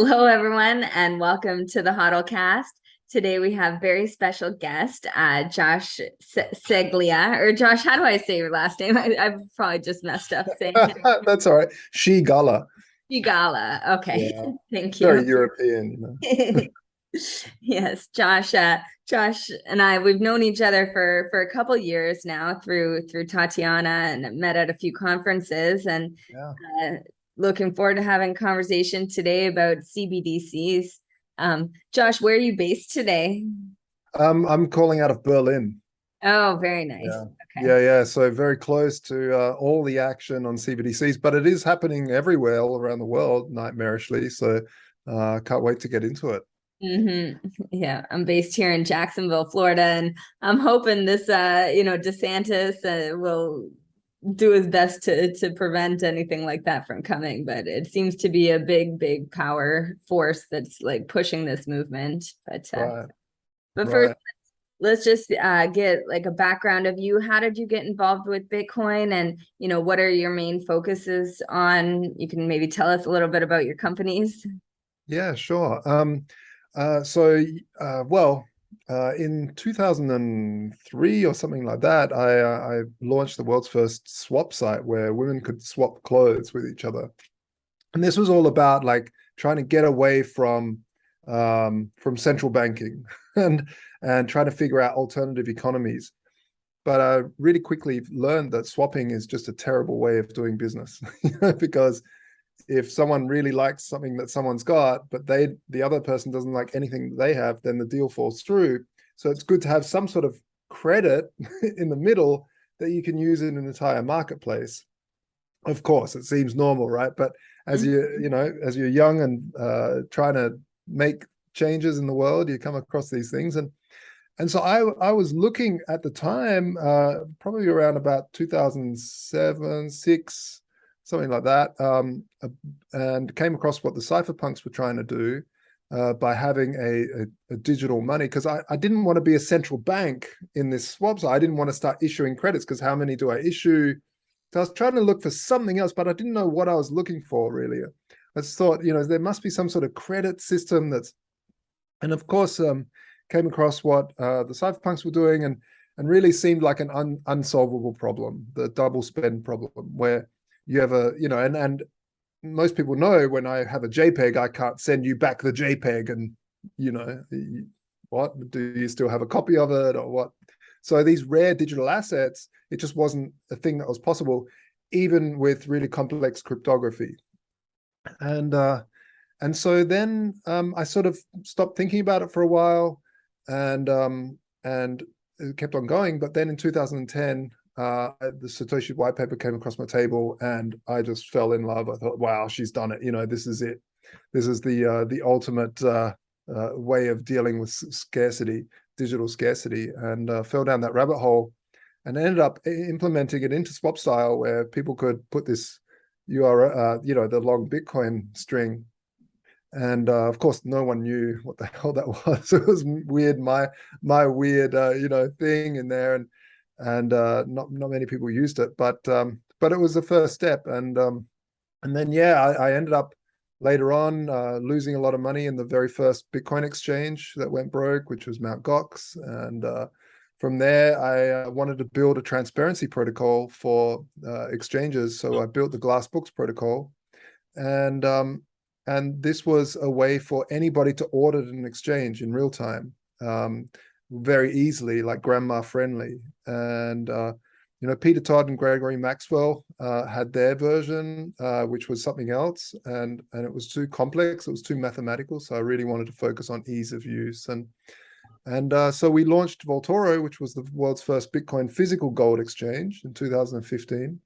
Hello, everyone, and welcome to the Hodder cast. Today we have very special guest, Josh Seglia, or Josh. How do I say your last name? I've probably just messed up saying it. That's all right. She Gala. Gala. Okay, Yeah. thank you. Very European. Yes, Josh. Josh and I, we've known each other for a couple years now through Tatiana, and met at a few conferences, and Yeah. uh, looking forward to having a conversation today about CBDCs. Josh, where are you based today? I'm calling out of Berlin. Oh, very nice. Yeah. Okay. Yeah. So very close to all the action on CBDCs, but it is happening everywhere all around the world, nightmarishly. So can't wait to get into it. Yeah, I'm based here in Jacksonville, Florida, and I'm hoping this, DeSantis will do his best to prevent anything like that from coming. But it seems to be a big power force that's like pushing this movement. Right. But first, Right. let's just get like a background of you. How did you get involved with Bitcoin, and what are your main focuses on? You can maybe tell us a little bit about your companies. Yeah, sure. So, well, in 2003 or something like that, I launched the world's first swap site where women could swap clothes with each other. And this was all about like trying to get away from central banking and trying to figure out alternative economies. But I really quickly learned that swapping is just a terrible way of doing business, because if someone really likes something that someone's got, but the other person doesn't like anything they have, then the deal falls through. So it's good to have some sort of credit in the middle that you can use in an entire marketplace. Of course, it seems normal, right? But as as you're young and trying to make changes in the world, you come across these things, and so I was looking at the time, probably around about 2007, six, something like that, and came across what the cypherpunks were trying to do by having a digital money, because I didn't want to be a central bank in this swap. So I didn't want to start issuing credits, because how many do I issue? So I was trying to look for something else, but I didn't know what I was looking for really. I just thought, there must be some sort of credit system and of course, came across what the cypherpunks were doing, and really seemed like an unsolvable problem, the double spend problem, where you have and most people know when I have a JPEG, I can't send you back the JPEG, and you know, what do you still have a copy of it or what? So these rare digital assets, it just wasn't a thing that was possible, even with really complex cryptography. And and so then I sort of stopped thinking about it for a while, and it kept on going. But then in 2010, the Satoshi white paper came across my table, and I just fell in love. I thought, wow, she's done it. This is it. This is the ultimate way of dealing with scarcity, digital scarcity, and fell down that rabbit hole, and ended up implementing it into swap style, where people could put this URL, the long Bitcoin string, and of course no one knew what the hell that was. It was weird, my weird thing in there, and not many people used it, but it was the first step. And then yeah, I ended up later on losing a lot of money in the very first Bitcoin exchange that went broke, which was Mt. Gox. And from there I wanted to build a transparency protocol for exchanges, so I built the glass books protocol. And um, and this was a way for anybody to audit an exchange in real time, very easily, like grandma friendly. And Peter Todd and Gregory Maxwell had their version, which was something else, and it was too complex. It was too mathematical. So I really wanted to focus on ease of use, and so we launched Voltoro, which was the world's first Bitcoin physical gold exchange in 2015,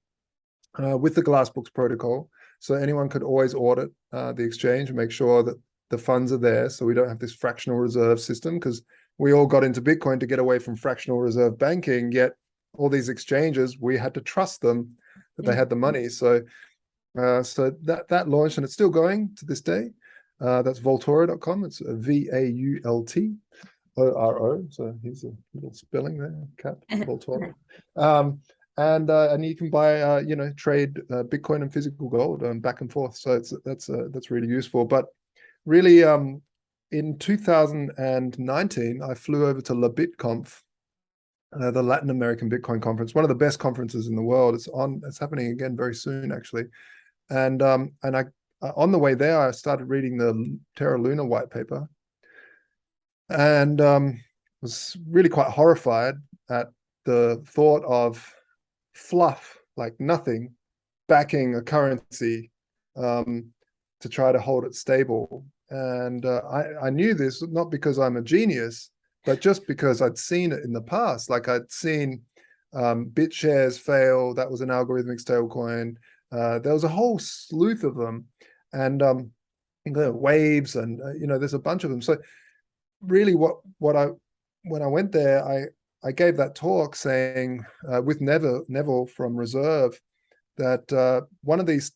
with the Glassbooks protocol. So anyone could always audit the exchange and make sure that the funds are there. So we don't have this fractional reserve system, because we all got into Bitcoin to get away from fractional reserve banking. Yet all these exchanges, we had to trust them that they had the money. So that launched, and it's still going to this day. That's Voltoro.com. It's VAULTORO. So here's a little spelling there, cat, Voltoro. And you can buy trade Bitcoin and physical gold back and forth. So that's really useful. But really, in 2019, I flew over to La BitConf, the Latin American Bitcoin conference, one of the best conferences in the world. It's happening again very soon, actually. And I on the way there, I started reading the Terra Luna white paper, and was really quite horrified at the thought of fluff, like nothing, backing a currency to try to hold it stable. And I knew this not because I'm a genius, but just because I'd seen it in the past. Like I'd seen BitShares fail. That was an algorithmic stablecoin. There was a whole sleuth of them, and waves, and there's a bunch of them. So really, what I when I went there, I gave that talk saying with Neville from Reserve that one of these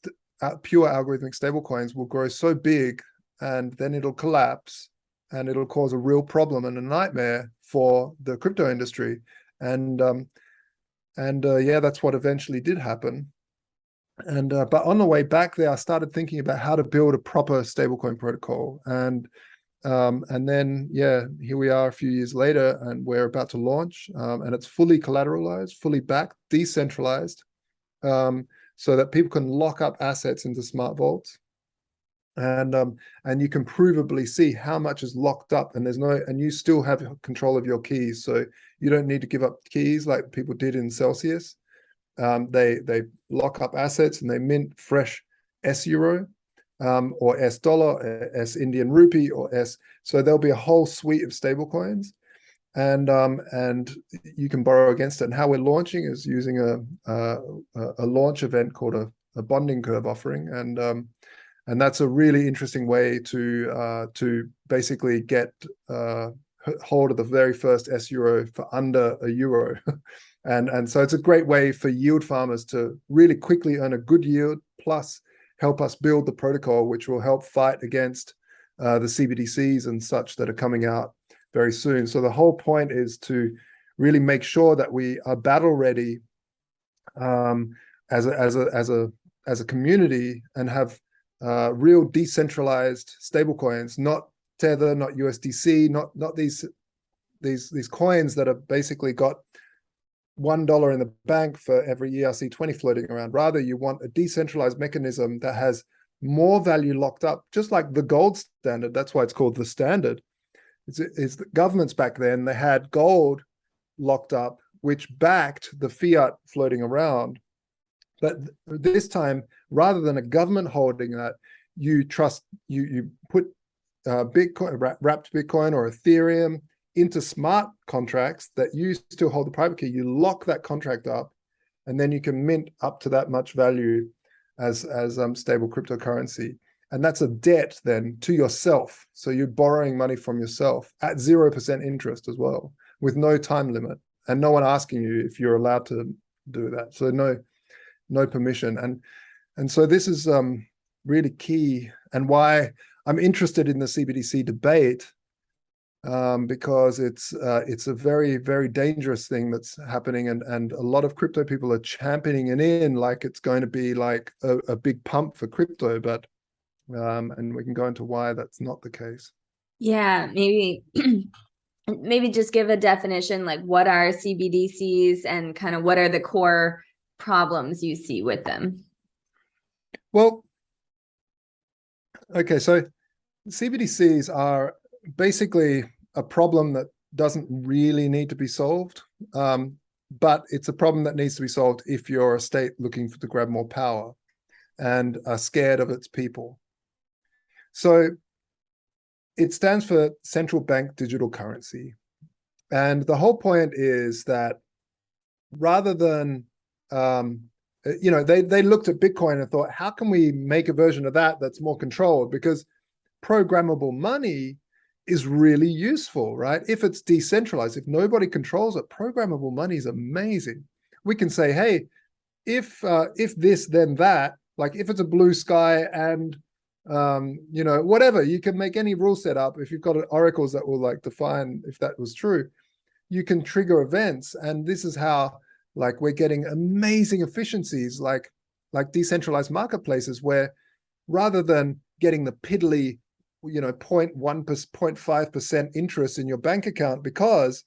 pure algorithmic stablecoins will grow so big, and then it'll collapse, and it'll cause a real problem and a nightmare for the crypto industry. And yeah, that's what eventually did happen. And but on the way back there, I started thinking about how to build a proper stablecoin protocol. And then, yeah, here we are a few years later, and we're about to launch, and it's fully collateralized, fully backed, decentralized, so that people can lock up assets into smart vaults, and you can provably see how much is locked up, and you still have control of your keys, so you don't need to give up keys like people did in Celsius. They lock up assets and they mint fresh S euro, or S dollar, S Indian rupee, or S. So there'll be a whole suite of stable coins, and you can borrow against it. And how we're launching is using a launch event called a bonding curve offering, and that's a really interesting way to basically get hold of the very first S euro for under a euro. And so it's a great way for yield farmers to really quickly earn a good yield, plus help us build the protocol, which will help fight against the CBDCs and such that are coming out very soon. So the whole point is to really make sure that we are battle ready as a community, and have real decentralized stablecoins, not Tether, not USDC, not these coins that have basically got $1 in the bank for every ERC20 floating around. Rather, you want a decentralized mechanism that has more value locked up, just like the gold standard. That's why it's called the standard. It's the governments back then, they had gold locked up, which backed the fiat floating around. But this time, rather than a government holding that, you put Bitcoin, wrapped Bitcoin or Ethereum into smart contracts that you still hold the private key. You lock that contract up, and then you can mint up to that much value as stable cryptocurrency. And that's a debt then to yourself. So you're borrowing money from yourself at 0% interest as well, with no time limit, and no one asking you if you're allowed to do that. So no permission. And so this is really key, and why I'm interested in the CBDC debate, because it's a very, very dangerous thing that's happening, and a lot of crypto people are championing it in like it's going to be like a big pump for crypto, but and we can go into why that's not the case. Yeah, maybe maybe just give a definition, like what are CBDCs and kind of what are the core problems you see with them? Well, okay, so CBDCs are basically a problem that doesn't really need to be solved, but it's a problem that needs to be solved if you're a state looking to grab more power and are scared of its people. So it stands for Central Bank Digital Currency. And the whole point is that rather than, they looked at Bitcoin and thought, how can we make a version of that that's more controlled? Because programmable money is really useful, right? If it's decentralized, if nobody controls it, programmable money is amazing. We can say, hey, if this, then that, like if it's a blue sky and whatever, you can make any rule set up. If you've got oracles that will like define if that was true, you can trigger events. And this is how like we're getting amazing efficiencies, like decentralized marketplaces, where rather than getting the piddly 0.1%, 0.5% interest in your bank account, because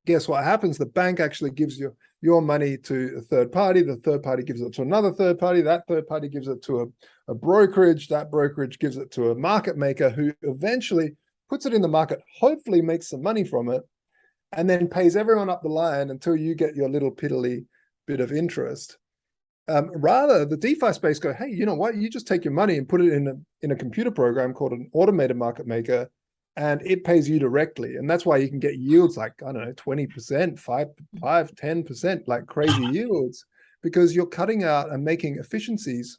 guess what happens? The bank actually gives you your money to a third party. The third party gives it to another third party. That third party gives it to a brokerage. That brokerage gives it to a market maker, who eventually puts it in the market, hopefully makes some money from it, and then pays everyone up the line until you get your little piddly bit of interest. Rather, the DeFi space go, hey, you know what? You just take your money and put it in a computer program called an automated market maker, and it pays you directly. And that's why you can get yields like, I don't know, 20%, 10%, like crazy yields, because you're cutting out and making efficiencies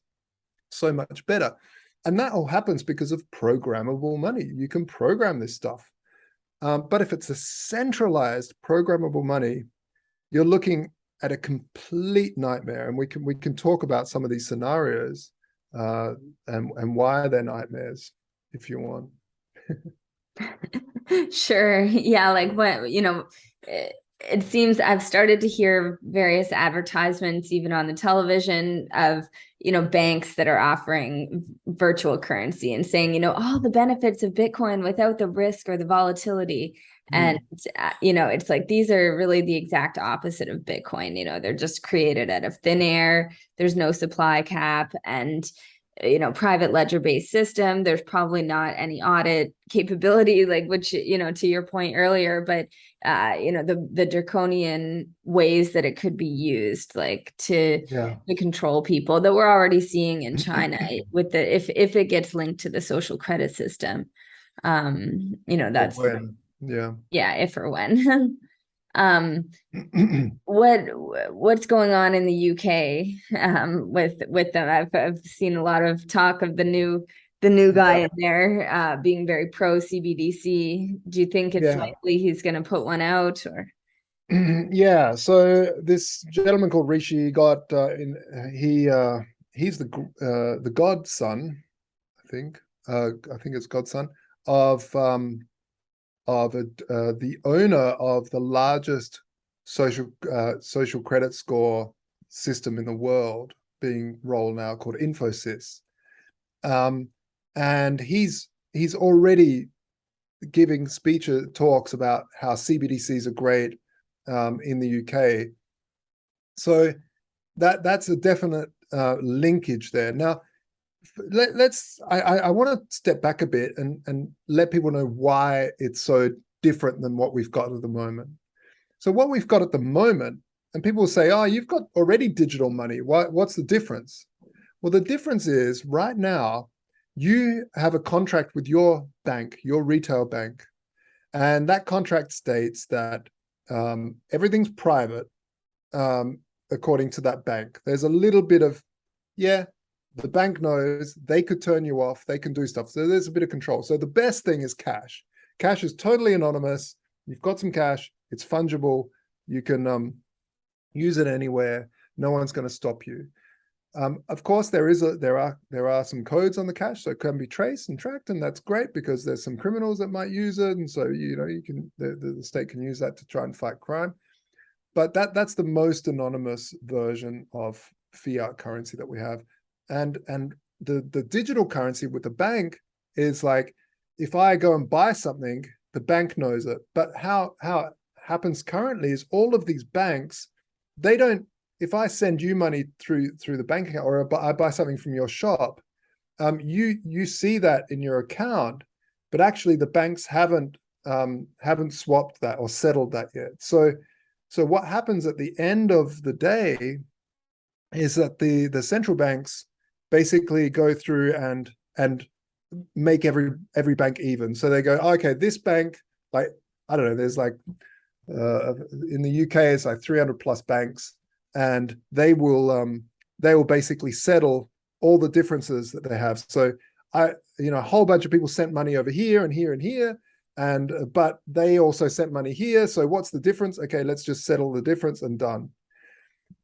so much better. And that all happens because of programmable money. You can program this stuff. But if it's a centralized programmable money, you're looking at a complete nightmare. And we can talk about some of these scenarios and why they're nightmares, if you want. Sure. Yeah. Like what, it seems I've started to hear various advertisements, even on the television, of, banks that are offering virtual currency and saying, all the benefits of Bitcoin without the risk or the volatility. And, it's like, these are really the exact opposite of Bitcoin. They're just created out of thin air. There's no supply cap, and private ledger based system. There's probably not any audit capability, like, which, to your point earlier, but the draconian ways that it could be used, like to control people, that we're already seeing in China with the if it gets linked to the social credit system. That's if or when. What's going on in the UK with them? I've seen a lot of talk of the new guy in there being very pro CBDC. Do you think it's likely he's going to put one out, or? Yeah, so this gentleman called Rishi got he's the godson, I think it's godson of the owner of the largest social credit score system in the world being rolled now, called Infosys. And he's already giving talks about how CBDCs are great in the UK. So that's a definite linkage there. Now, I want to step back a bit and let people know why it's so different than what we've got at the moment. So what we've got at the moment, and people will say, oh, you've got already digital money. What's the difference? Well, the difference is right now, you have a contract with your bank, your retail bank, and that contract states that everything's private according to that bank. There's a little bit of, the bank knows they could turn you off, they can do stuff. So there's a bit of control. So the best thing is cash. Cash is totally anonymous. You've got some cash, it's fungible. You can use it anywhere. No one's going to stop you. Of course, there are some codes on the cash, so it can be traced and tracked, and that's great because there's some criminals that might use it, and so the state can use that to try and fight crime. But that's the most anonymous version of fiat currency that we have. And the digital currency with the bank is like, if I go and buy something, the bank knows it. But how it happens currently is all of these banks, they don't. If I send you money through the bank account, or I buy something from your shop, you see that in your account, but actually the banks haven't swapped that or settled that yet. So what happens at the end of the day is that the central banks basically go through and make every bank even. So they go, oh, okay, this bank, like, I don't know, there's like in the UK it's like 300 plus banks, and they will basically settle all the differences that they have. So a whole bunch of people sent money over here and here and here, but they also sent money here. So what's the difference? Okay, let's just settle the difference and done.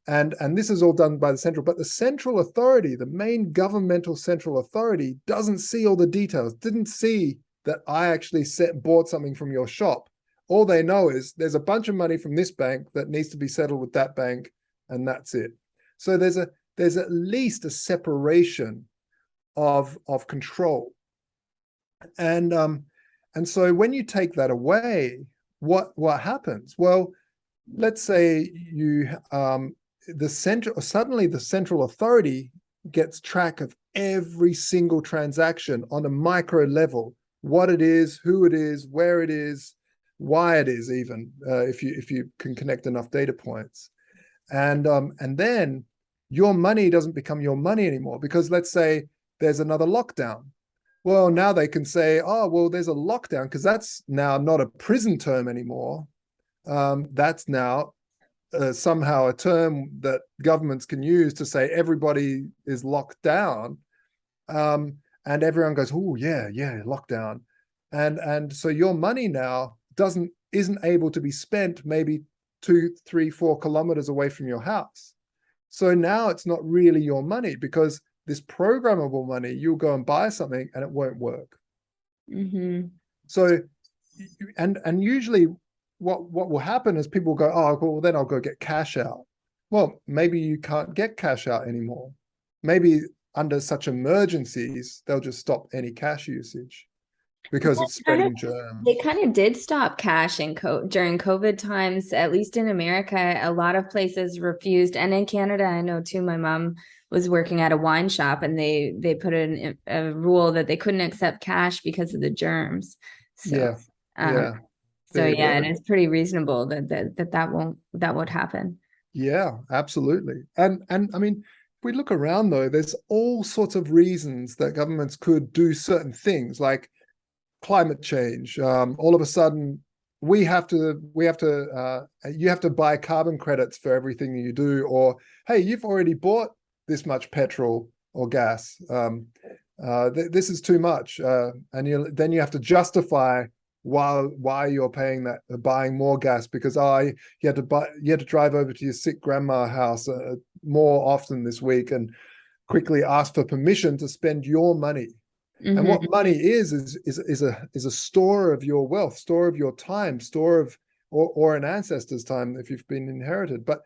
And this is all done by the central, but the central authority, the main governmental central authority, doesn't see all the details, didn't see that I actually bought something from your shop. All they know is there's a bunch of money from this bank that needs to be settled with that bank, and that's it. So there's at least a separation of control. And so when you take that away, what happens? Well, let's say you suddenly the central authority gets track of every single transaction on a micro level, what it is, who it is, where it is, why it is, even if you can connect enough data points. And then your money doesn't become your money anymore, because let's say there's another lockdown. Well, now they can say, oh, well, there's a lockdown, because that's now not a prison term anymore. That's now somehow a term that governments can use to say everybody is locked down. And everyone goes, oh, yeah, yeah, lockdown. And so your money now isn't able to be spent maybe 2, 3, 4 kilometers away from your house. So now it's not really your money, because this programmable money, you'll go and buy something and it won't work. Mm-hmm. So, and usually what will happen is people go, oh, well, then I'll go get cash out. Well, maybe you can't get cash out anymore. Maybe under such emergencies, they'll just stop any cash usage because it's Kind of, spreading they germs. kind of did stop cash during COVID times, at least in America. A lot of places refused, and in Canada, I know too. My mom was working at a wine shop, and they put in a rule that they couldn't accept cash because of the germs. So, Yeah, um, yeah. so There you yeah, and go. it's pretty reasonable that would happen. Yeah, absolutely. And I mean, if we look around though, there's all sorts of reasons that governments could do certain things, like climate change. All of a sudden, you have to buy carbon credits for everything that you do, or hey, you've already bought this much petrol or gas. This is too much, and then you have to justify why you're paying that, buying more gas, because you had to drive over to your sick grandma house more often this week and quickly ask for permission to spend your money. And what Hmm. money is a store of your wealth, store of your time, store of or an ancestor's time if you've been inherited. But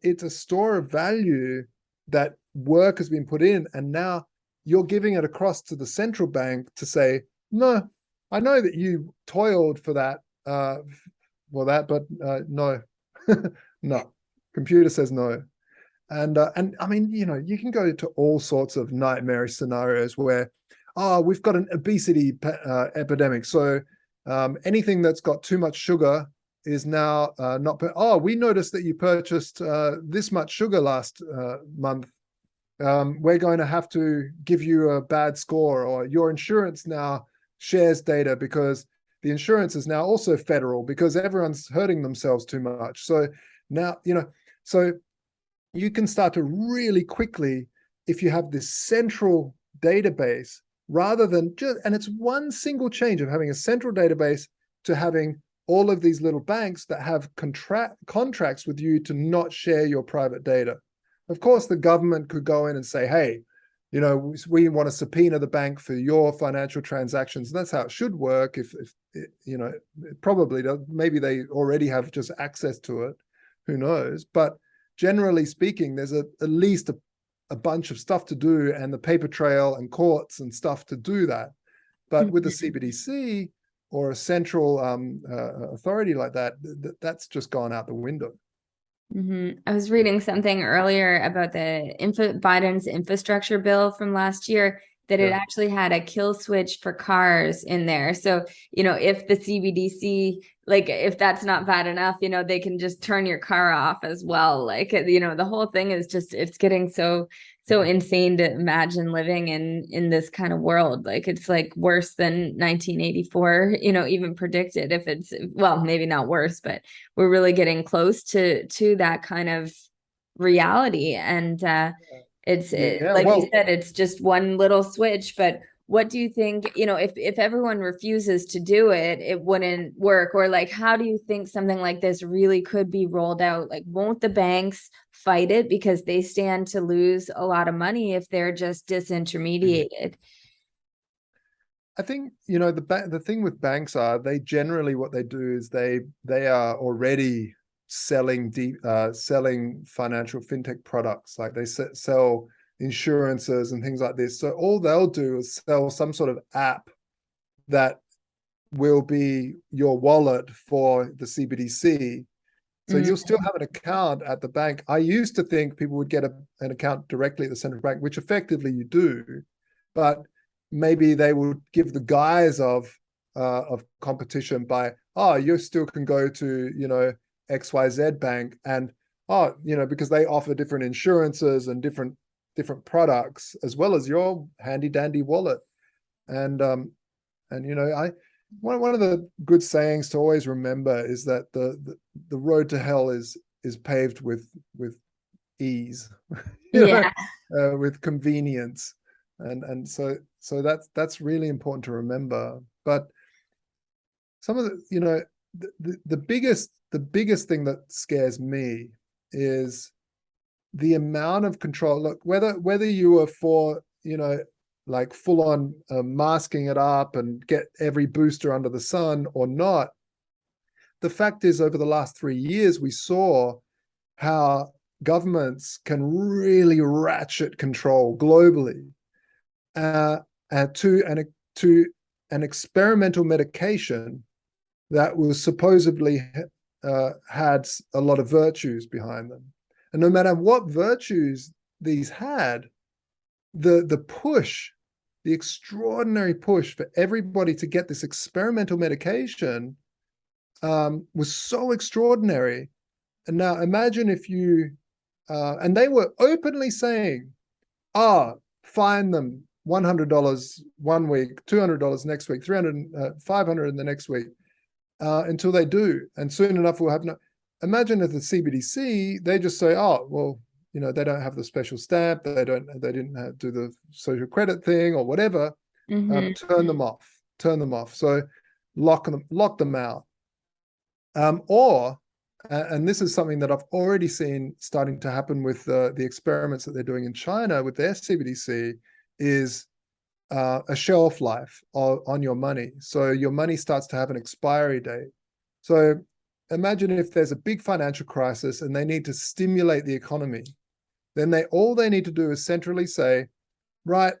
it's a store of value that work has been put in, and now you're giving it across to the central bank to say, no, I know that you toiled for that, but no, no. Computer says no. And I mean, you can go to all sorts of nightmarish scenarios where, oh, we've got an obesity epidemic, so anything that's got too much sugar is now not. Oh, we noticed that you purchased this much sugar last month. We're going to have to give you a bad score, or your insurance now shares data because the insurance is now also federal because everyone's hurting themselves too much. So now, so you can start to really quickly, if you have this central database, rather than just, and it's one single change of having a central database to having all of these little banks that have contracts with you to not share your private data. Of course, the government could go in and say, hey, we want to subpoena the bank for your financial transactions. That's how it should work. If it probably does. Maybe they already have just access to it. Who knows? But generally speaking, there's at least a bunch of stuff to do, and the paper trail and courts and stuff to do that. But with the CBDC or a central authority like that, that's just gone out the window. I was reading something earlier about Biden's infrastructure bill from last year, that it Yeah. actually had a kill switch for cars in there. So, if the CBDC, like if that's not bad enough, they can just turn your car off as well. Like, the whole thing is just, it's getting so insane to imagine living in this kind of world. Like, it's like worse than 1984, even predicted. If it's, well, maybe not worse, but we're really getting close to that kind of reality. And Yeah. like you Well, said, it's just one little switch. But what do you think, if everyone refuses to do it, it wouldn't work? Or like, how do you think something like this really could be rolled out? Like, won't the banks fight it because they stand to lose a lot of money if they're just disintermediated? I think the thing with banks are, they generally, what they do is they are already selling financial fintech products, like they sell insurances and things like this. So all they'll do is sell some sort of app that will be your wallet for the CBDC. So Mm, you'll still have an account at the bank. I used to think people would get an account directly at the central bank, which effectively you do, but maybe they will give the guise of competition by, oh, you still can go to, XYZ bank, and oh, because they offer different insurances and different products as well as your handy dandy wallet. And I one of the good sayings to always remember is that the road to hell is paved with ease, yeah. with convenience, and so that's really important to remember. But some of the biggest thing that scares me is the amount of control. Look, whether you are for, like full on masking it up and get every booster under the sun or not, the fact is, over the last 3 years, we saw how governments can really ratchet control globally, uh, to an experimental medication that was supposedly had a lot of virtues behind them. And no matter what virtues these had, the push, the extraordinary push for everybody to get this experimental medication was so extraordinary. And now imagine if and they were openly saying, fine them $100 one week, $200 next week, 300, 500 in the next week, until they do. And soon enough, we'll have no. Imagine at the CBDC, they just say, oh, well, they don't have the special stamp, they didn't do the social credit thing or whatever. Hmm. Turn them off. So lock them out. And this is something that I've already seen starting to happen with the experiments that they're doing in China with their CBDC, is a shelf life on your money. So your money starts to have an expiry date. So imagine if there's a big financial crisis and they need to stimulate the economy, then all they need to do is centrally say, right,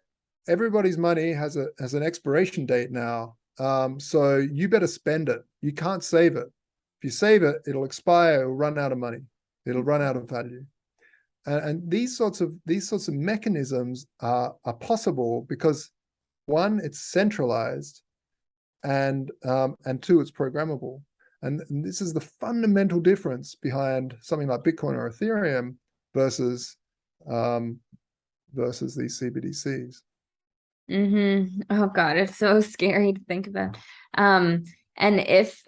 everybody's money has an expiration date now. So you better spend it. You can't save it. If you save it, it'll expire, it'll run out of money, it'll run out of value. And these sorts of mechanisms are possible because, one, it's centralized, and two, it's programmable. And this is the fundamental difference behind something like Bitcoin or Ethereum versus these CBDCs. Oh God, it's so scary to think about. Um, and if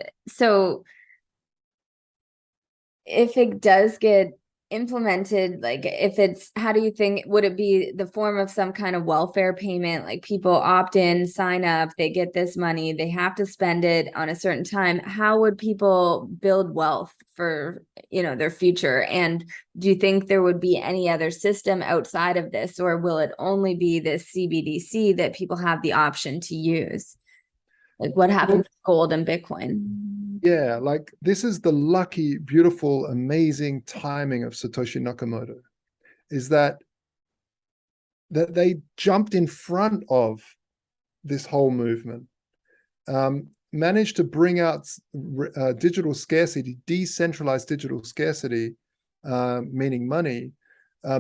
it does get implemented, like if it's, how do you think, would it be the form of some kind of welfare payment? Like people opt in, sign up, they get this money, they have to spend it on a certain time. How would people build wealth for, their future? And do you think there would be any other system outside of this, or will it only be this CBDC that people have the option to use? Like what happens Well, to gold and Bitcoin? yeah, like this is the lucky, beautiful, amazing timing of Satoshi Nakamoto, is that they jumped in front of this whole movement, managed to bring out digital scarcity, decentralized digital scarcity, meaning money,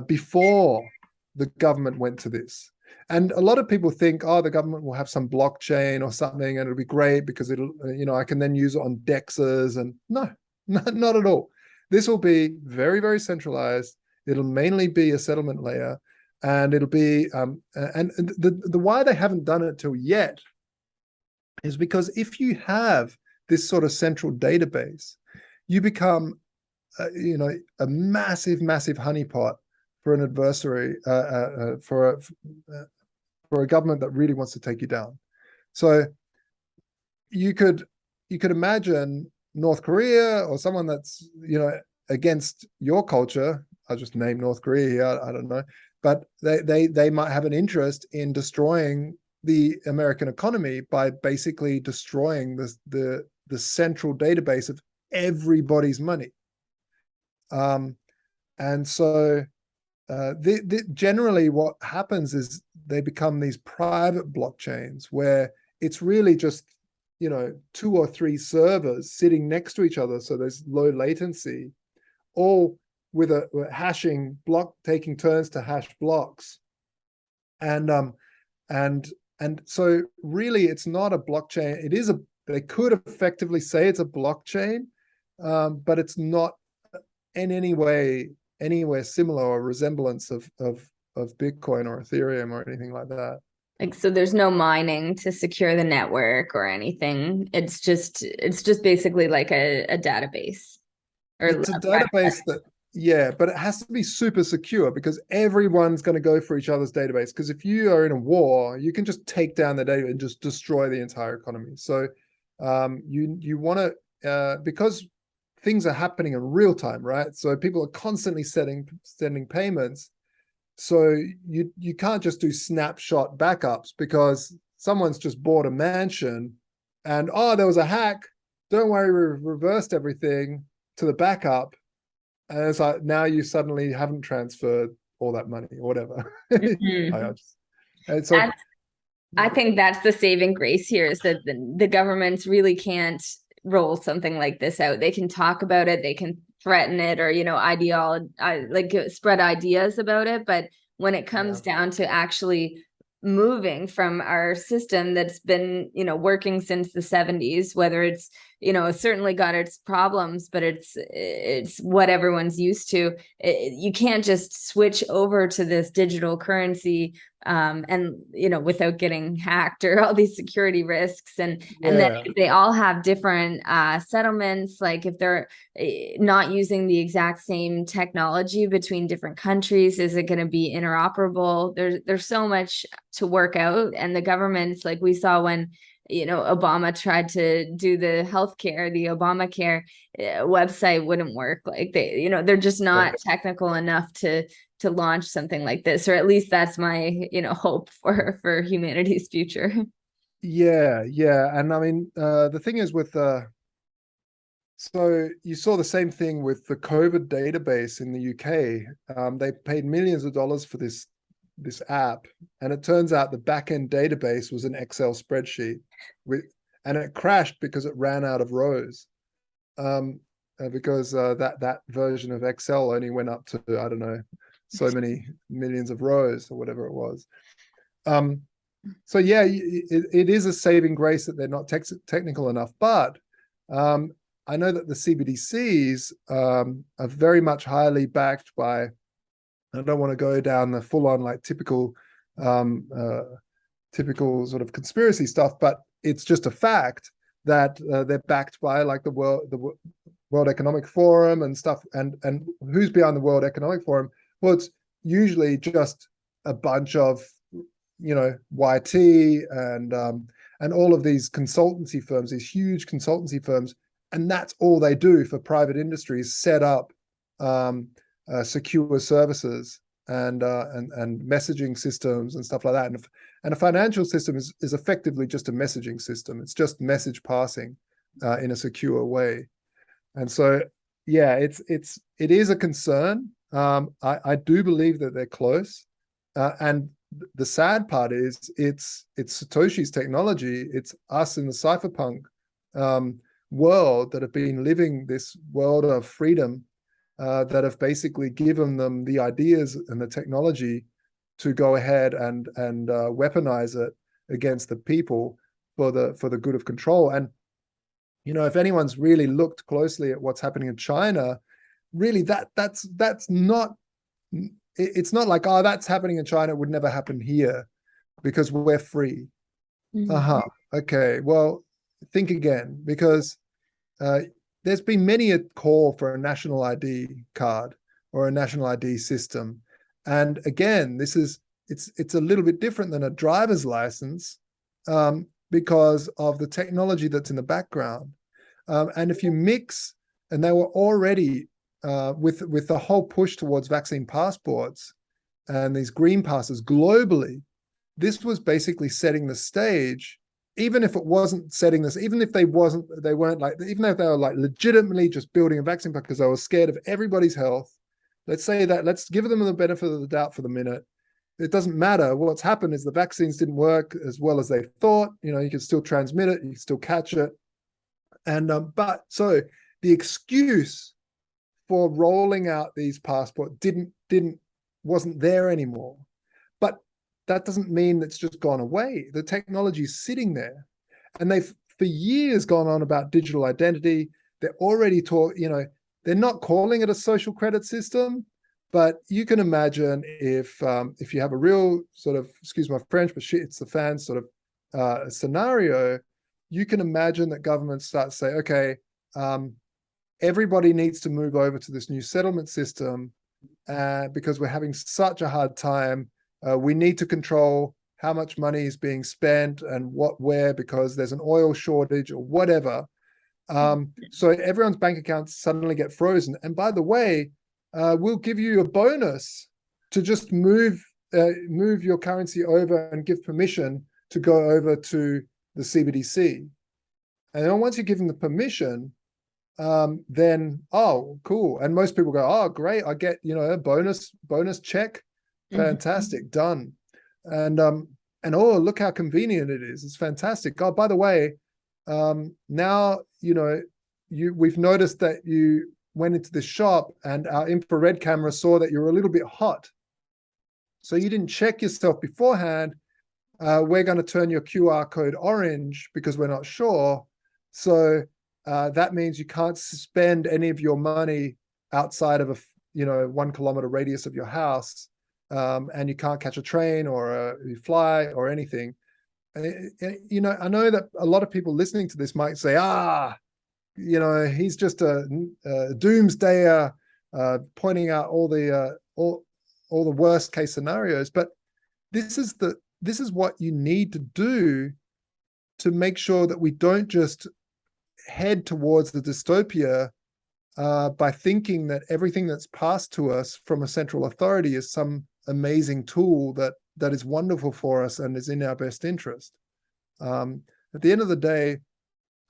before the government went to this. And a lot of people think, oh, the government will have some blockchain or something and it'll be great because it'll, I can then use it on DEXs. And no, not at all. This will be very, very centralized. It'll mainly be a settlement layer, and it'll be, and the why they haven't done it till yet is because if you have this sort of central database, you become, a massive, massive honeypot for an adversary, for a government that really wants to take you down. So you could imagine North Korea or someone that's against your culture. I'll just name North Korea here. I don't know, but they might have an interest in destroying the American economy by basically destroying the central database of everybody's money. And so generally what happens is they become these private blockchains where it's really just, 2 or 3 servers sitting next to each other, so there's low latency, all with a hashing block, taking turns to hash blocks. And so really it's not a blockchain. It is they could effectively say it's a blockchain, but it's not in any way anywhere similar or resemblance of Bitcoin or Ethereum or anything like that. Like, so there's no mining to secure the network or anything. It's just basically like a database or It's a a private database that, yeah, but it has to be super secure because everyone's going to go for each other's database. Because if you are in a war, you can just take down the data and just destroy the entire economy. So you want to, because things are happening in real time, right? So people are constantly sending payments. So you can't just do snapshot backups because someone's just bought a mansion and, oh, there was a hack. Don't worry, we reversed everything to the backup. And it's like, now you suddenly haven't transferred all that money or whatever. Mhm. And so, I think that's the saving grace here is that the governments really can't roll something like this out. They can talk about it, they can threaten it, or like spread ideas about it. But when it yeah, comes down to actually moving from our system that's been working since the 70s, whether it's certainly got its problems, but it's what everyone's used to. You can't just switch over to this digital currency and without getting hacked or all these security risks, and then yeah, if they all have different settlements, like if they're not using the exact same technology between different countries, is it going to be interoperable? There's so much to work out, and the governments, like we saw when Obama tried to do the healthcare, the Obamacare website wouldn't work. Like they're just yeah. not technical enough to launch something like this, or at least that's my hope for humanity's future. Yeah, yeah. And I mean, the thing is with so you saw the same thing with the COVID database in the UK. They paid millions of dollars for this app, and it turns out the backend database was an Excel spreadsheet, and it crashed because it ran out of rows. Because that version of Excel only went up to, I don't know, so many millions of rows or whatever it was. So yeah, it is a saving grace that they're not technical enough. But I know that the CBDCs are very much highly backed by. I don't want to go down the full-on like um, uh, typical sort of conspiracy stuff, but it's just a fact that they're backed by like the World Economic Forum and stuff. And who's behind the World Economic Forum? Well, it's usually just a bunch of YT and all of these consultancy firms, these huge consultancy firms, and that's all they do for private industries: set up secure services and messaging systems and stuff like that. And a financial system is effectively just a messaging system. It's just message passing in a secure way. And so, yeah, it is a concern. I do believe that they're close, and the sad part is it's Satoshi's technology. It's us in the cypherpunk world that have been living this world of freedom, that have basically given them the ideas and the technology to go ahead and weaponize it against the people for the good of control. And if anyone's really looked closely at what's happening in China, really that's not, it's not like, oh, that's happening in China, it would never happen here because we're free. Uh-huh. Okay, well, think again, because there's been many a call for a national ID card or a national ID system. And again, it's a little bit different than a driver's license, because of the technology that's in the background. And if you mix, and they were already with the whole push towards vaccine passports and these green passes globally, this was basically setting the stage. Even if it wasn't setting this, even if they weren't like, even if they were like legitimately just building a vaccine because they were scared of everybody's health, let's say that, let's give them the benefit of the doubt for the minute. it doesn't matter. What's happened is the vaccines didn't work as well as they thought. You can still transmit it, you can still catch it. And but so the excuse for rolling out these passports wasn't there anymore. But that doesn't mean it's just gone away. The technology is sitting there, and they've for years gone on about digital identity. They're already they're not calling it a social credit system, but you can imagine if you have a real sort of, excuse my French, but shit, it's the fan sort of scenario, you can imagine that governments start to say, okay, everybody needs to move over to this new settlement system because we're having such a hard time. We need to control how much money is being spent and where, because there's an oil shortage or whatever. So everyone's bank accounts suddenly get frozen. And by the way, we'll give you a bonus to just move your currency over and give permission to go over to the CBDC. And then once you give them the permission, then, oh, cool. And most people go, oh, great, I get, a bonus check. Fantastic, done. And oh, look how convenient it is. It's fantastic. Oh, by the way, now, we've noticed that you went into the shop and our infrared camera saw that you're a little bit hot. So you didn't check yourself beforehand. We're going to turn your QR code orange because we're not sure. So that means you can't spend any of your money outside of a 1 kilometer radius of your house, and you can't catch a train or you fly or anything. I know that a lot of people listening to this might say, he's just a doomsdayer, pointing out all the worst case scenarios. But this is what you need to do to make sure that we don't just head towards the dystopia by thinking that everything that's passed to us from a central authority is some amazing tool that is wonderful for us and is in our best interest. At the end of the day,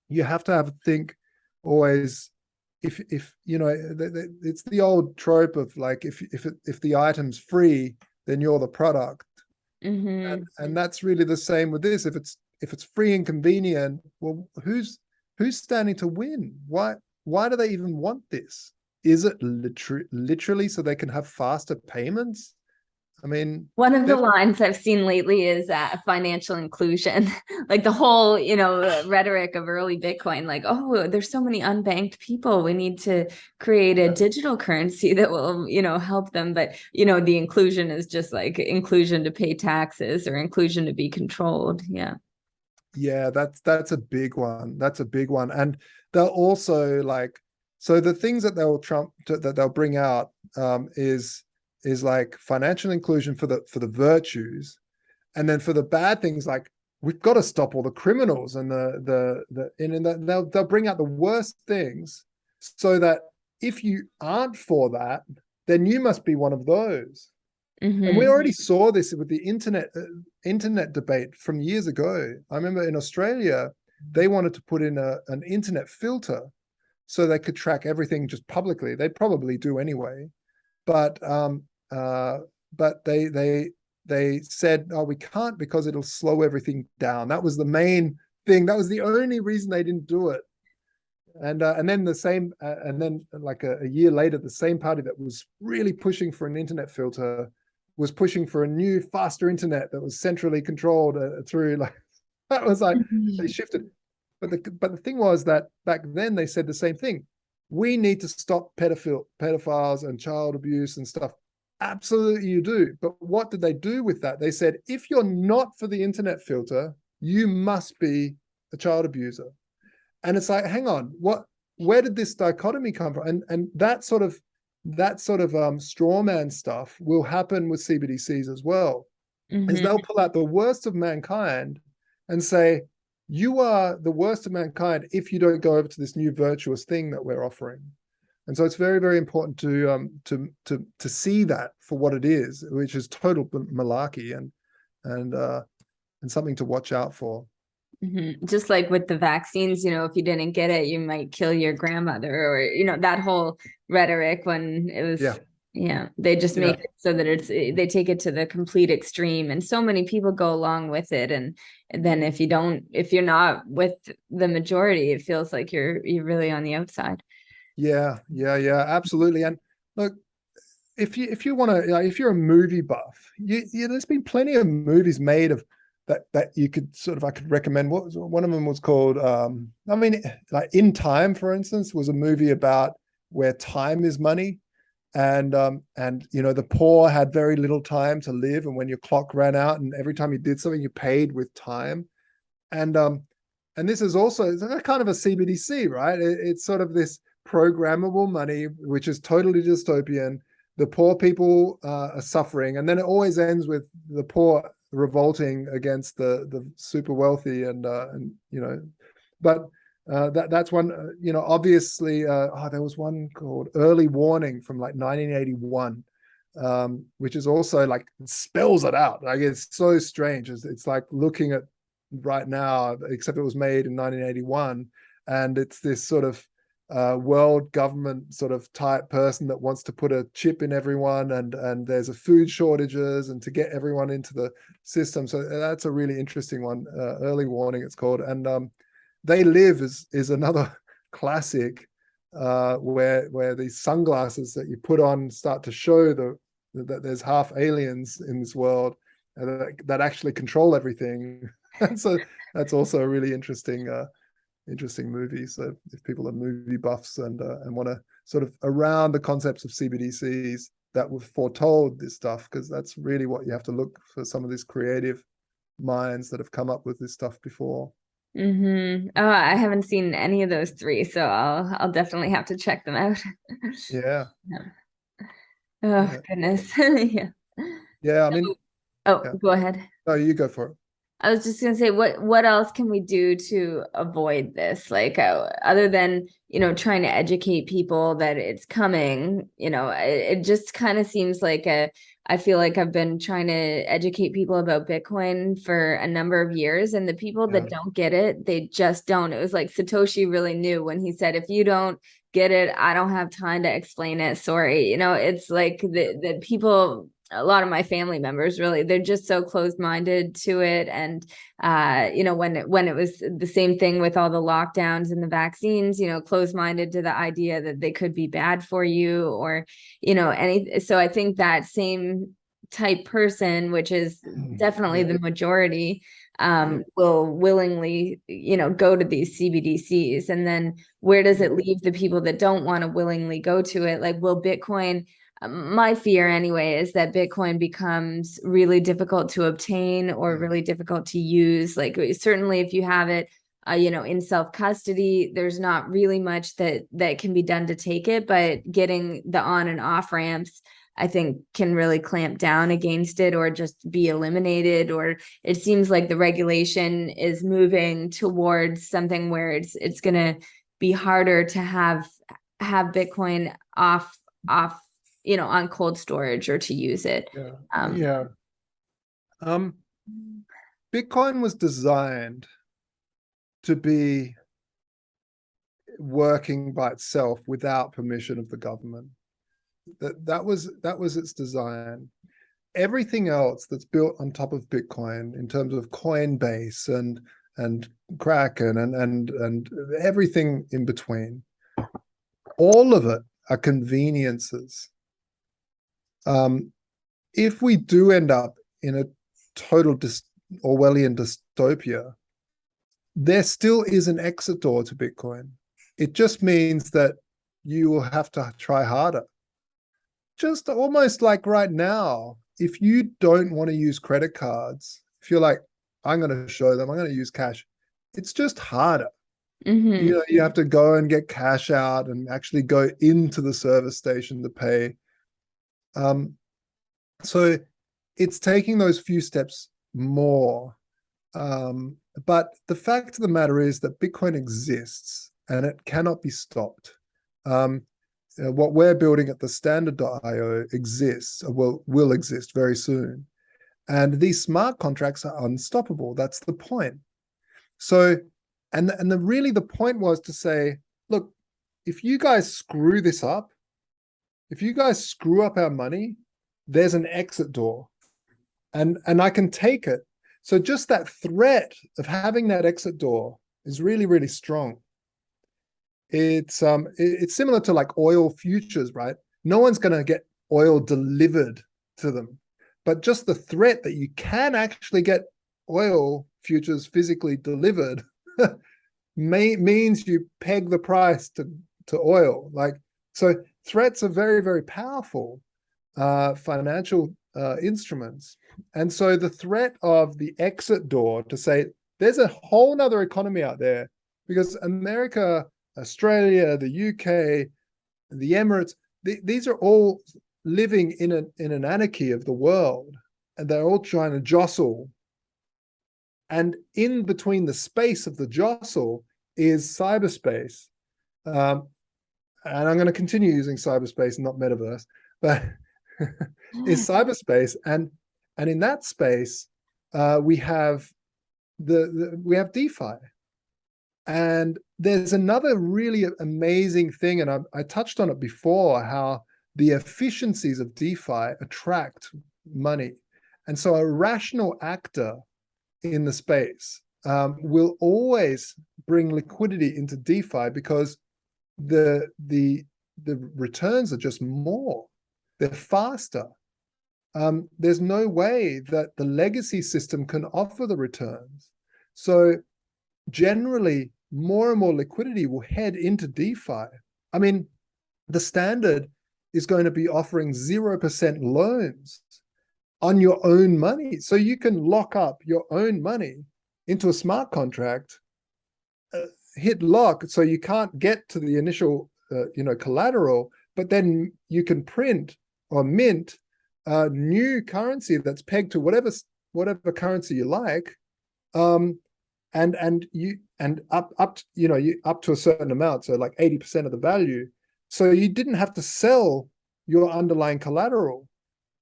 you have to think always, if it's the old trope of like, if the item's free, then you're the product. And that's really the same with this. If it's free and convenient, well, who's standing to win? Why do they even want this? Is it literally so they can have faster payments? I mean, one of the lines I've seen lately is financial inclusion, like the whole, rhetoric of early Bitcoin, like, oh, there's so many unbanked people. We need to create a digital currency that will, help them. But, the inclusion is just like inclusion to pay taxes or inclusion to be controlled. Yeah. Yeah, that's a big one. That's a big one. And they'll also so the things that they'll bring out is like financial inclusion for the virtues, and then for the bad things, like we've got to stop all the criminals and they'll bring out the worst things, so that if you aren't for that, then you must be one of those. And we already saw this with the internet debate from years ago. I remember in Australia, they wanted to put in an internet filter so they could track everything just publicly. They probably do anyway, but they said, oh, we can't because it'll slow everything down. That was the main thing. That was the only reason they didn't do it. And then like a year later, the same party that was really pushing for an internet filter was pushing for a new, faster internet that was centrally controlled through that was like they shifted. But the thing was that back then they said the same thing. We need to stop pedophiles and child abuse and stuff. Absolutely, you do. But what did they do with that? They said, if you're not for the internet filter, you must be a child abuser. And it's like, hang on, where did this dichotomy come from? And that sort of straw man stuff will happen with CBDCs as well. Is they'll pull out the worst of mankind and say, you are the worst of mankind if you don't go over to this new virtuous thing that we're offering. And so it's very, very important to see that for what it is, which is total malarkey and something to watch out for. Just like with the vaccines, if you didn't get it, you might kill your grandmother, or that whole rhetoric when it was Yeah, they just Yeah. make it so that they take it to the complete extreme, and so many people go along with it. And then if you're not with the majority, it feels like you're really on the outside. Yeah, absolutely. And look, if you want to, if you're a movie buff, there's been plenty of movies made of that you could sort of, I could recommend. One of them was called, I mean, like In Time, for instance, was a movie about where time is money, and the poor had very little time to live, and when your clock ran out, and every time you did something, you paid with time. And this is also, it's a kind of a CBDC, right? It's sort of this programmable money, which is totally dystopian. The poor people are suffering, and then it always ends with the poor revolting against the super wealthy, and but that's one. Obviously, there was one called Early Warning from like 1981, which is also like spells it out. Like it's so strange. It's like looking at right now, except it was made in 1981, and it's this sort of world government sort of type person that wants to put a chip in everyone, and there's a food shortages and to get everyone into the system. So that's a really interesting one. Early Warning, it's called, and They Live is another classic, where these sunglasses that you put on start to show that there's half aliens in this world, that actually control everything. So that's also a really interesting movie. So if people are movie buffs and want to sort of around the concepts of CBDCs that were foretold this stuff, because that's really what you have to look for, some of these creative minds that have come up with this stuff before. Oh, I haven't seen any of those three, so I'll definitely have to check them out. Yeah, Yeah. Oh yeah, goodness. Yeah. yeah. I mean, Oh, yeah. go ahead. No, you go for it. I was just gonna say, what else can we do to avoid this? Like, other than, trying to educate people that it's coming, it just kind of seems like I feel like I've been trying to educate people about Bitcoin for a number of years, and the people that Yeah, don't get it, they just don't. It was like Satoshi really knew when he said, if you don't get it, I don't have time to explain it. Sorry. It's like the people, a lot of my family members, really, they're just so closed-minded to it. And when it was the same thing with all the lockdowns and the vaccines, closed-minded to the idea that they could be bad for you, or any. So I think that same type person, which is definitely yeah, the majority, yeah, will willingly, go to these CBDCs. And then where does it yeah, leave the people that don't want to willingly go to it? Like, will Bitcoin, my fear anyway is that Bitcoin becomes really difficult to obtain or yeah, really difficult to use. Like, certainly if you have it, in self custody, there's not really much that can be done to take it, but getting the on and off ramps, I think, can really clamp down against it or just be eliminated. Or it seems like the regulation is moving towards something where it's going to be harder to have Bitcoin off on cold storage or to use it. yeah, Um, yeah. Um, Bitcoin was designed to be working by itself without permission of the government. That was its design. Everything else that's built on top of Bitcoin in terms of Coinbase and Kraken and everything in between, all of it are conveniences. If we do end up in a total Orwellian dystopia, there still is an exit door to Bitcoin. It just means that you will have to try harder. Just almost like right now, if you don't want to use credit cards, if you're like, I'm going to show them, I'm going to use cash, it's just harder. mhm. You have to go and get cash out and actually go into the service station to pay. Um, so it's taking those few steps more. But the fact of the matter is that Bitcoin exists and it cannot be stopped. What we're building at the standard.io exists, will exist very soon. And these smart contracts are unstoppable. That's the point. So, and really the point was to say, look, if you guys screw this up, if you guys screw up our money, there's an exit door, and I can take it. So just that threat of having that exit door is really, really strong. It's similar to like oil futures, right? No one's going to get oil delivered to them, but just the threat that you can actually get oil futures physically delivered means you peg the price to oil. Like, so threats are very, very powerful financial instruments. And so the threat of the exit door to say there's a whole nother economy out there, because America, Australia, the UK, the Emirates, these are all living in an anarchy of the world, and they're all trying to jostle. And in between the space of the jostle is cyberspace. And I'm going to continue using cyberspace, not metaverse, but is cyberspace. And in that space, we have we have DeFi. And there's another really amazing thing, and I touched on it before, how the efficiencies of DeFi attract money. And so a rational actor in the space will always bring liquidity into DeFi, because the returns are just more. They're faster. There's no way that the legacy system can offer the returns. So generally, more and more liquidity will head into DeFi. I mean, the standard is going to be offering 0% loans on your own money. So you can lock up your own money into a smart contract, hit lock, so you can't get to the initial collateral, but then you can print or mint new currency that's pegged to whatever currency you like, and up to a certain amount, so like 80% of the value. So you didn't have to sell your underlying collateral.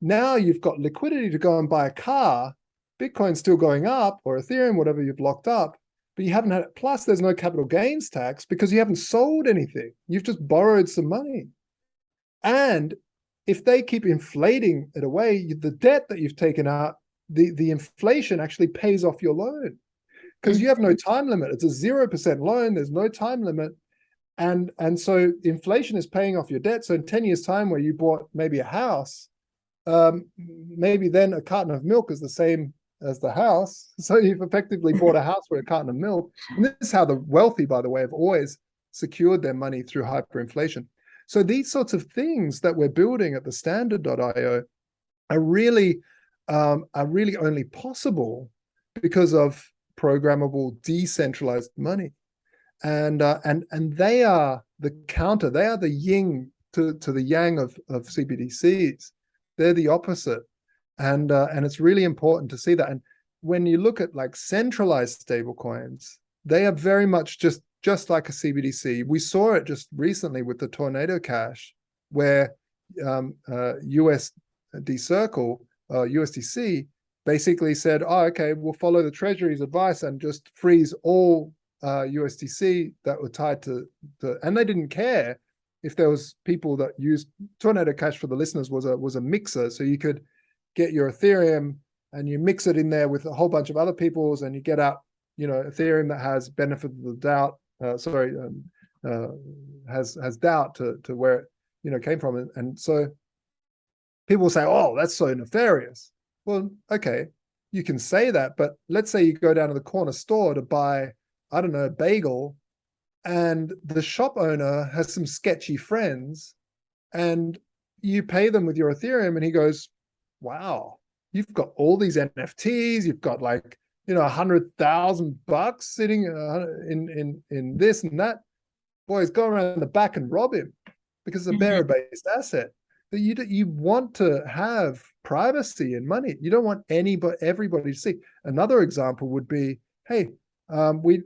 Now you've got liquidity to go and buy a car. Bitcoin's still going up, or Ethereum, whatever you've locked up, but you haven't had it. Plus, there's no capital gains tax because you haven't sold anything. You've just borrowed some money. And if they keep inflating it away, the debt that you've taken out, the inflation actually pays off your loan, because you have no time limit. It's a 0% loan. There's no time limit. And so inflation is paying off your debt. So in 10 years' time, where you bought maybe a house, maybe then a carton of milk is the same as the house. So you've effectively bought a house for a carton of milk. And this is how the wealthy, by the way, have always secured their money through hyperinflation. So these sorts of things that we're building at the standard.io are really only possible because of programmable, decentralized money. And they are the counter. They are the yin to the yang of CBDCs. They're the opposite. And it's really important to see that. And when you look at like centralized stablecoins, they are very much just like a CBDC. We saw it just recently with the Tornado Cash, where USD Circle, USDC, basically said, oh, okay, we'll follow the Treasury's advice and just freeze all USDC that were tied to and they didn't care if there was people that used Tornado Cash. For the listeners, was a mixer, so you could get your Ethereum and you mix it in there with a whole bunch of other people's, and you get out Ethereum that has benefit of the doubt, has doubt to where it came from. And so people say, oh, that's so nefarious. Well, okay, you can say that, but let's say you go down to the corner store to buy, I don't know, a bagel, and the shop owner has some sketchy friends, and you pay them with your Ethereum, and he goes, wow, you've got all these NFTs, you've got like, $100,000 sitting in this and that. Boys, go around the back and rob him, because it's a bearer-based asset. But you want to have privacy and money. You don't want everybody to see. Another example would be, hey, we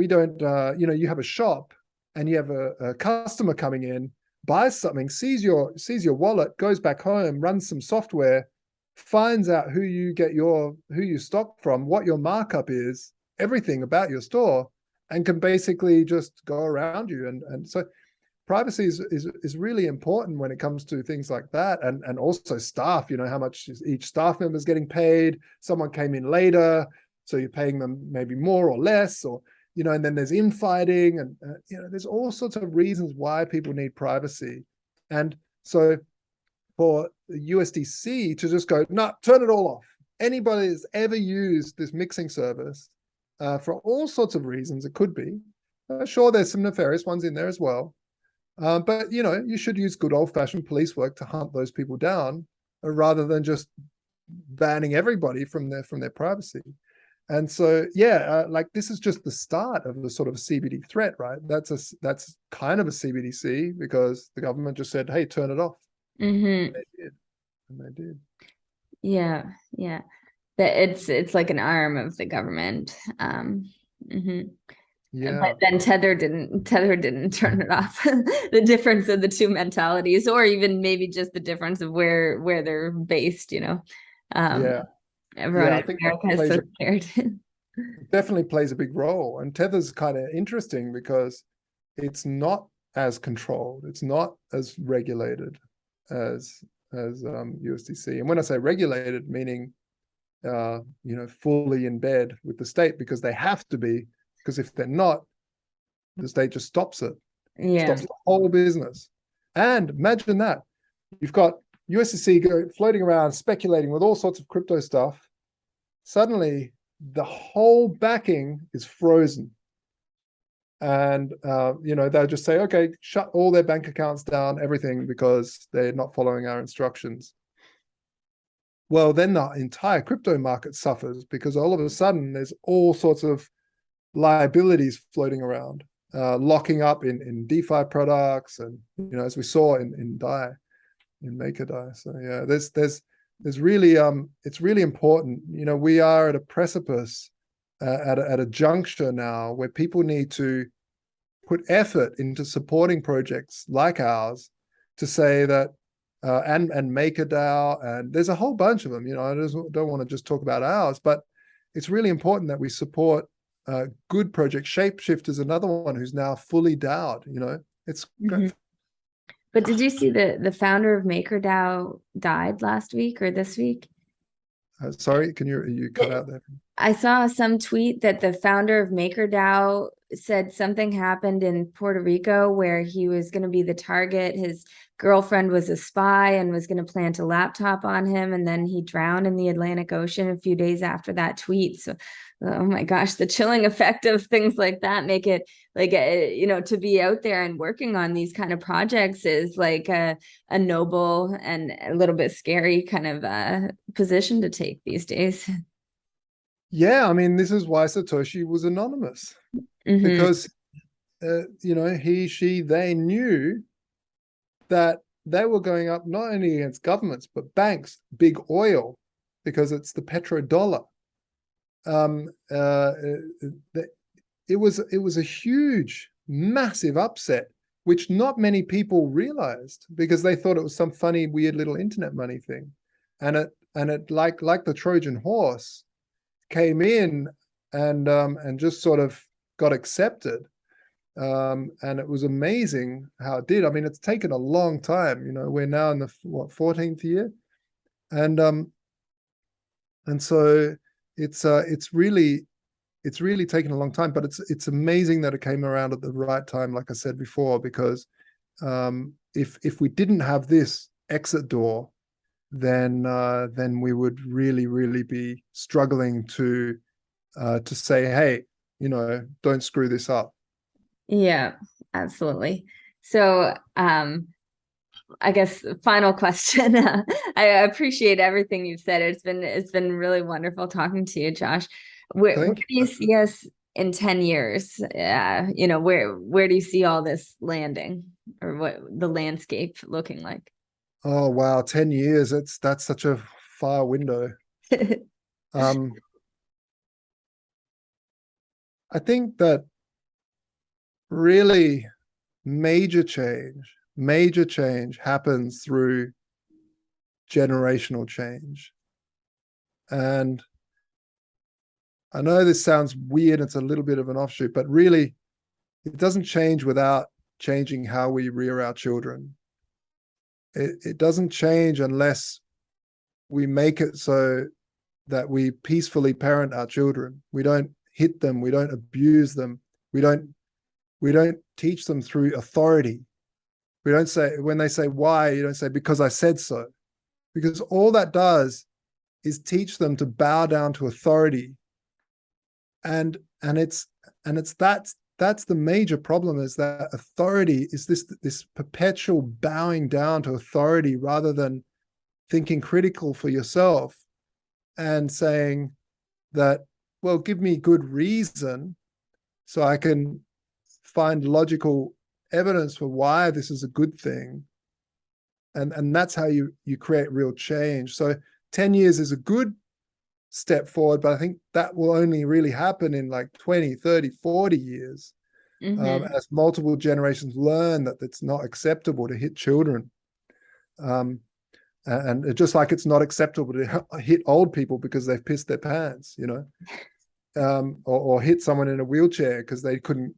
don't, you have a shop and you have a customer coming in, buys something, sees your wallet, goes back home, runs some software, finds out who you stock from, what your markup is, everything about your store, and can basically just go around you. And so privacy is really important when it comes to things like that, and also staff. How much each staff member is getting paid. Someone came in later, so you're paying them maybe more or less, or and then there's infighting, and there's all sorts of reasons why people need privacy. And so for the USDC to just go, no, turn it all off. Anybody that's ever used this mixing service, for all sorts of reasons, it could be. Sure, there's some nefarious ones in there as well. But you should use good old-fashioned police work to hunt those people down, rather than just banning everybody from their privacy. And so, like, this is just the start of the sort of CBD threat, right? That's kind of a CBDC, because the government just said, "Hey, turn it off." Mm-hmm. And they did. Yeah, yeah. That it's like an arm of the government. Mhm. Yeah. But then Tether didn't turn it off. The difference of the two mentalities, or even maybe just the difference of where they're based, Yeah. Everyone Yeah, I in think that America is so scared. definitely plays a big role. And Tether's kind of interesting because it's not as controlled, it's not as regulated as USDC. And when I say regulated, meaning fully in bed with the state, because they have to be, because if they're not, the state just stops it, Yeah. stops the whole business. And imagine that you've got USDC floating around speculating with all sorts of crypto stuff. Suddenly, the whole backing is frozen. And they'll just say, okay, shut all their bank accounts down, everything, because they're not following our instructions. Well, then the entire crypto market suffers, because all of a sudden there's all sorts of liabilities floating around, locking up in DeFi products, and as we saw in DAI, in MakerDAI. So yeah, there's really it's really important. We are at a precipice, at a juncture now, where people need to put effort into supporting projects like ours, to say that and MakerDAO, and there's a whole bunch of them. I don't want to just talk about ours, but it's really important that we support good projects. Shapeshift is another one who's now fully DAO'd. It's Mhm. But did you see the founder of MakerDAO died last week or this week? Sorry, can you cut out there? I saw some tweet that the founder of MakerDAO said something happened in Puerto Rico where he was going to be the target. His girlfriend was a spy and was going to plant a laptop on him, and then he drowned in the Atlantic Ocean a few days after that tweet. So, oh my gosh, the chilling effect of things like that make it like, to be out there and working on these kind of projects is like a noble and a little bit scary kind of position to take these days. Yeah, I mean, this is why Satoshi was anonymous, because he, she, they knew that they were going up not only against governments but banks, big oil, because it's the petrodollar. It was a huge, massive upset, which not many people realized, because they thought it was some funny, weird little internet money thing, and it like the Trojan horse came in and just sort of got accepted. And it was amazing how it did. I mean, it's taken a long time. We're now in the 14th year, and so it's really taken a long time. But it's amazing that it came around at the right time, like I said before, because if we didn't have this exit door, then we would really be struggling to say, hey, don't screw this up. Yeah, absolutely. So, I guess final question. I appreciate everything you've said. It's been really wonderful talking to you, Josh. Where do Thank you you. see us in 10 years? Where do you see all this landing, or what the landscape looking like? Oh wow, 10 years. That's such a far window. Um, I think that really major change happens through generational change. And I know this sounds weird, it's a little bit of an offshoot, but really it doesn't change without changing how we rear our children. It doesn't change unless we make it so that we peacefully parent our children. We don't hit them. We don't abuse them. We don't teach them through authority. We don't say, when they say why, you don't say because I said so. Because all that does is teach them to bow down to authority. And it's that's the major problem, is that authority is this perpetual bowing down to authority rather than thinking critical for yourself and saying that, well, give me good reason so I can find logical evidence for why this is a good thing. And that's how you create real change. So 10 years is a good step forward, but I think that will only really happen in like 20, 30, 40 years, as multiple generations learn that it's not acceptable to hit children. And just like it's not acceptable to hit old people because they've pissed their pants, or hit someone in a wheelchair because they couldn't,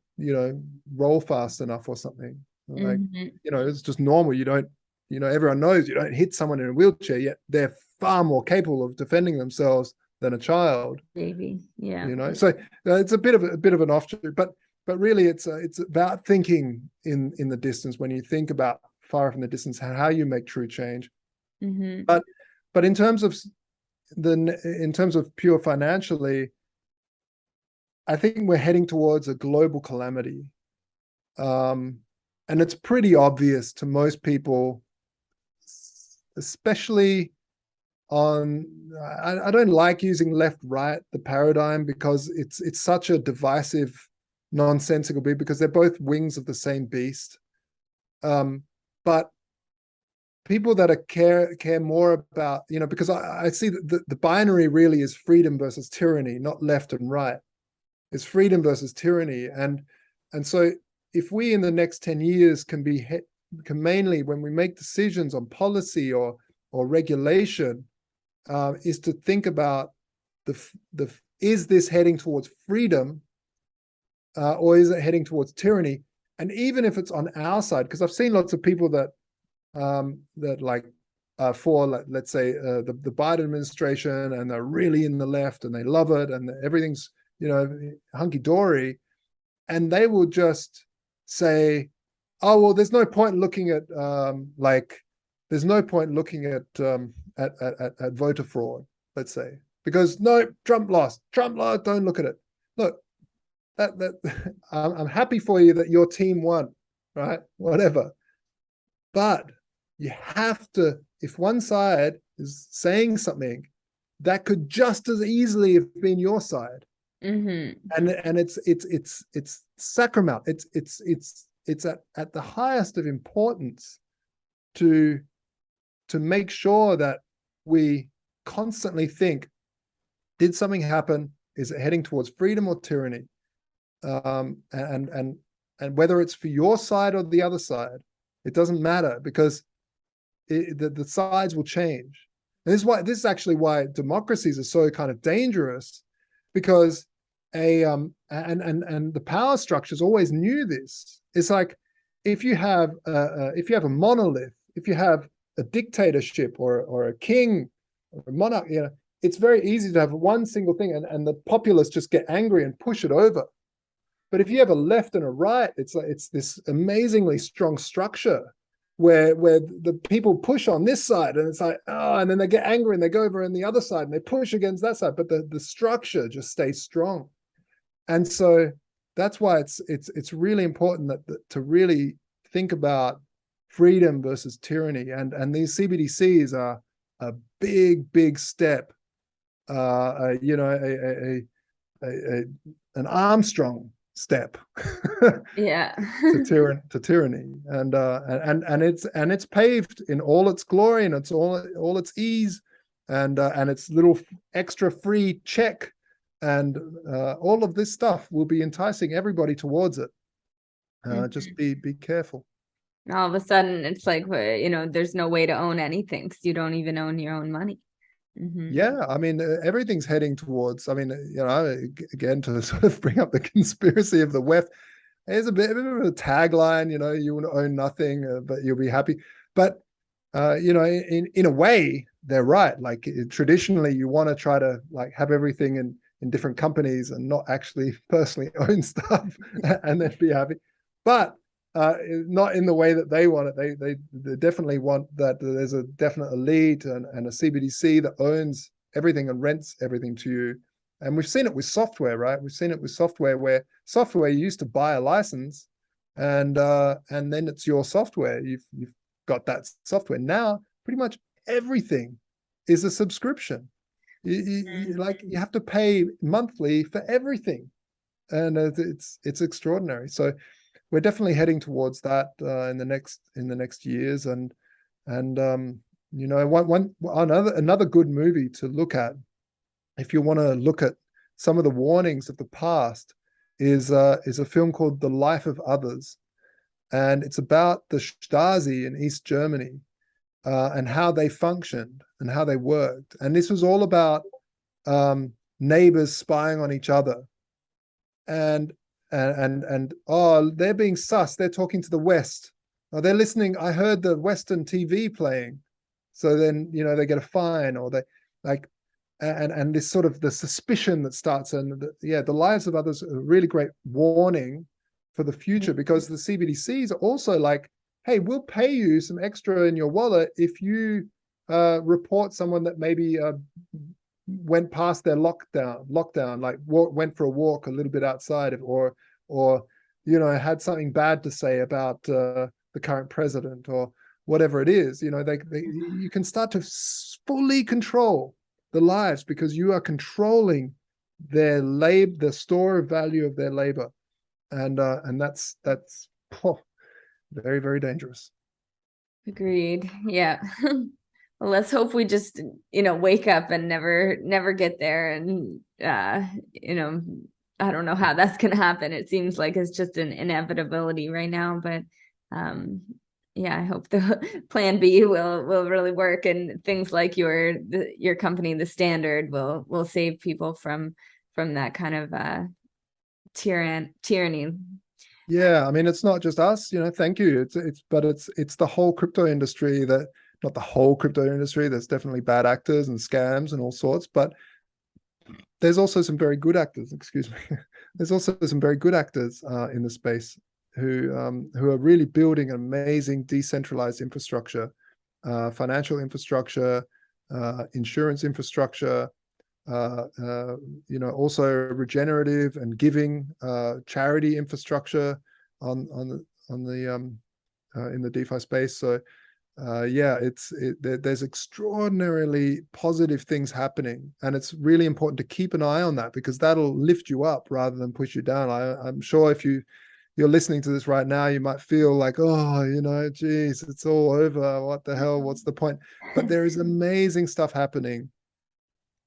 roll fast enough or something. Like, it's just normal. You don't, everyone knows you don't hit someone in a wheelchair, yet they're far more capable of defending themselves than a child. Maybe, yeah. So it's a bit of an offshoot, but really it's about thinking in the distance. When you think about far from the distance, how you make true change. But in terms of pure financially, I think we're heading towards a global calamity. And it's pretty obvious to most people, especially I don't like using left-right, the paradigm, because it's such a divisive, nonsensical beat, because they're both wings of the same beast. But people that care more about, because I see that the binary really is freedom versus tyranny, not left and right. It's freedom versus tyranny. And so if we in the next 10 years can mainly, when we make decisions on policy or regulation, is to think about is this heading towards freedom, or is it heading towards tyranny? And even if it's on our side, because I've seen lots of people that like for, let's say, the Biden administration, and they're really in the left and they love it and everything's hunky-dory, and they will just say, oh, well, there's no point looking at voter fraud, let's say, because no, Trump lost, don't look at it. Look, that I'm happy for you that your team won, right? Whatever. But you have to, if one side is saying something, that could just as easily have been your side. And it's sacrament. It's at the highest of importance to make sure that we constantly think, did something happen? Is it heading towards freedom or tyranny? And whether it's for your side or the other side, it doesn't matter, because the sides will change. And this is actually why democracies are so kind of dangerous, because and the power structures always knew this. It's like, if you have a monolith, if you have a dictatorship or a king or a monarch, it's very easy to have one single thing, and the populace just get angry and push it over. But if you have a left and a right, it's this amazingly strong structure where the people push on this side, and it's like, oh, and then they get angry and they go over on the other side and they push against that side, but the structure just stays strong. And so that's why it's really important that to really think about freedom versus tyranny, and these CBDCs are a big step, an Armstrong step to tyranny, and it's paved in all its glory, and it's all its ease, and its little extra free check, and all of this stuff will be enticing everybody towards it. Just be careful. All of a sudden it's like, there's no way to own anything because you don't even own your own money. Yeah, I mean, everything's heading towards, I mean, again, to sort of bring up the conspiracy of the It's a bit of a tagline, you want to own nothing, but you'll be happy. But in a way, they're right. Like traditionally, you want to try to like have everything in different companies and not actually personally own stuff and then be happy. But not in the way that they want it. They definitely want that there's a definite elite and a CBDC that owns everything and rents everything to you. And we've seen it with software, right? We've seen it with software where software you used to buy a license and then it's your software. You've got that software. Now, pretty much everything is a subscription. Like you have to pay monthly for everything, and it's extraordinary. So we're definitely heading towards that in the next years, and one another good movie to look at if you want to look at some of the warnings of the past is a film called The Life of Others, and it's about the Stasi in East Germany and how they functioned and how they worked. And this was all about neighbors spying on each other, and oh, they're being sus. They're talking to the West. Oh, they're listening. I heard the Western TV playing, so then they get a fine, or they like, and this sort of the suspicion that starts, and the lives of others are a really great warning for the future, because the CBDCs are also like, hey, we'll pay you some extra in your wallet if you report someone that maybe went past their lockdown, like went for a walk a little bit outside of, or had something bad to say about the current president or whatever it is. You can start to fully control the lives because you are controlling the store of value of their labor, and that's very, very dangerous. Agreed. Yeah. Well, let's hope we just, wake up and never get there. And, I don't know how that's going to happen. It seems like it's just an inevitability right now, but, yeah, I hope the plan B will really work, and things like your company, the Standard, will save people from that kind of tyranny. Yeah, I mean, it's not just us, thank you. It's the whole crypto industry that, not the whole crypto industry. There's definitely bad actors and scams and all sorts, but there's also some very good actors, excuse me. There's also some very good actors in the space who are really building amazing decentralized infrastructure, financial infrastructure, insurance infrastructure, also regenerative and giving charity infrastructure on the in the DeFi space. So there's extraordinarily positive things happening, and it's really important to keep an eye on that, because that'll lift you up rather than push you down. I'm sure if you're listening to this right now, you might feel like, oh, geez, it's all over. What the hell? What's the point? But there is amazing stuff happening.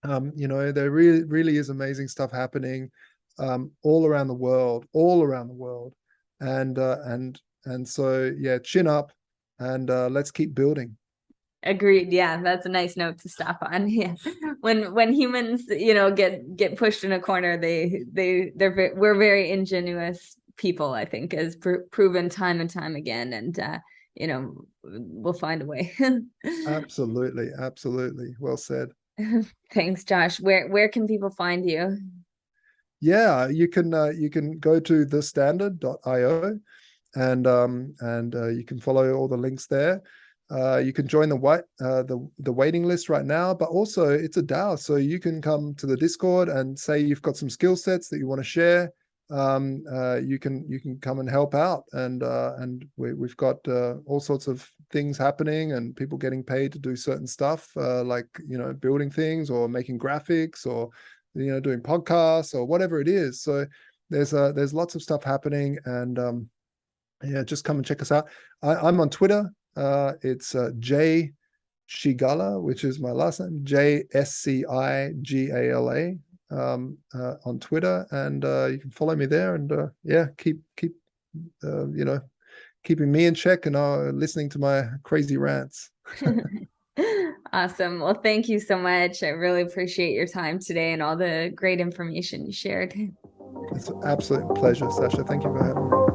There really, really is amazing stuff happening all around the world, and so yeah, chin up, and let's keep building. Agreed. Yeah, that's a nice note to stop on. Yeah, when humans, get pushed in a corner, we're very ingenuous people, I think, as proven time and time again, and we'll find a way. Absolutely, absolutely. Well said. Thanks, Josh. Where can people find you? Yeah, you can go to thestandard.io, and you can follow all the links there. You can join the waiting list right now, but also it's a DAO, so you can come to the Discord and say you've got some skill sets that you want to share. You can come and help out, and we've got all sorts of things happening, and people getting paid to do certain stuff, like building things or making graphics, or doing podcasts or whatever it is. So there's lots of stuff happening, and yeah, just come and check us out. I'm on Twitter. It's J Shigala, which is my last name, JSCIGALA, on Twitter, and you can follow me there, and yeah, keep keeping me in check and listening to my crazy rants. Awesome. Well, thank you so much. I really appreciate your time today and all the great information you shared. It's an absolute pleasure, Sasha. Thank you for having me.